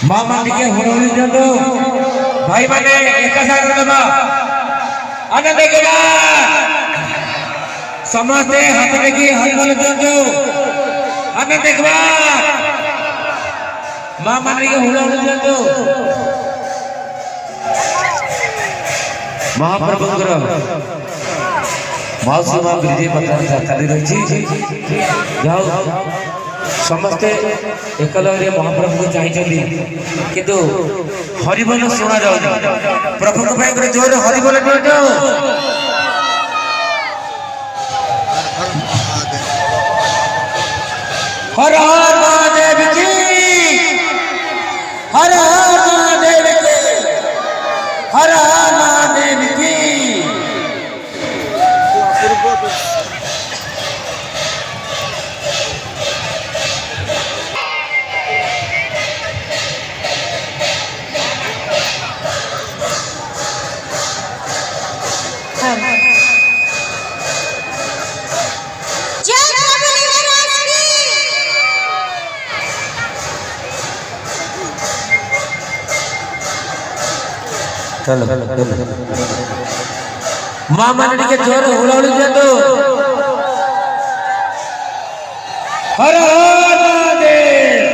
मामा के हुनरी जंदो भाई माने एक साथ दबा आनंद के समझते हाथ देखी हरिबल जंदो आनंद के मामा के हुनरी जंदो महाप्रभुଙ୍କର माउसीमा ब्रिजे पत्र चाली रही जाओ समस्ते एकलगे महाप्रभु को चाहिए किंतु हरिबोल शुणा जाऊ प्रभु को जोर हरिबोल हर हर महादेव की हर हर महादेव की हर हर महादेव की चलो मामा के जोर हुड़ाहुड़ी दो हर हर महादेव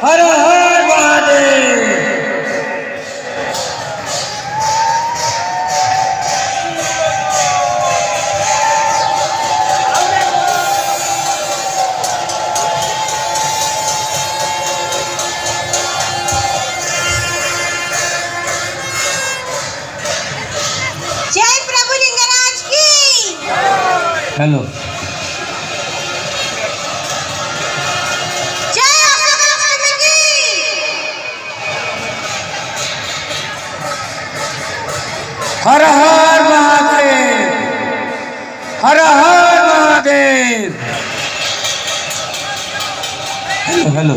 हर हर महादेव हेलो हर हर महादेव हर हर महादेव हेलो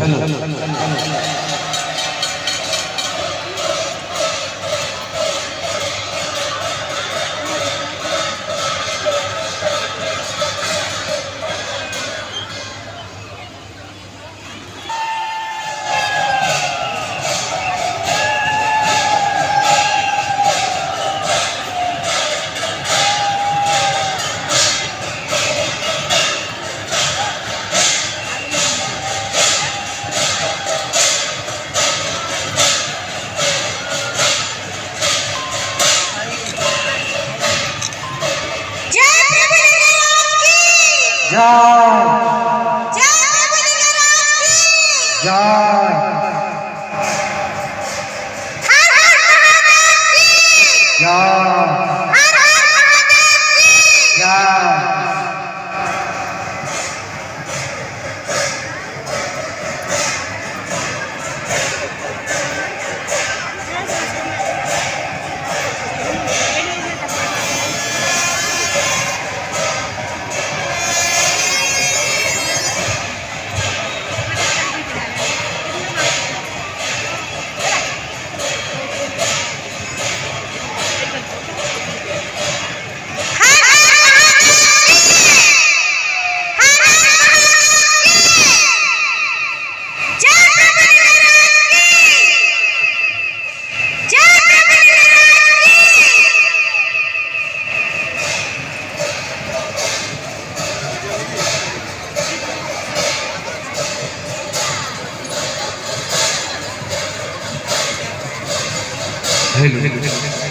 हेलो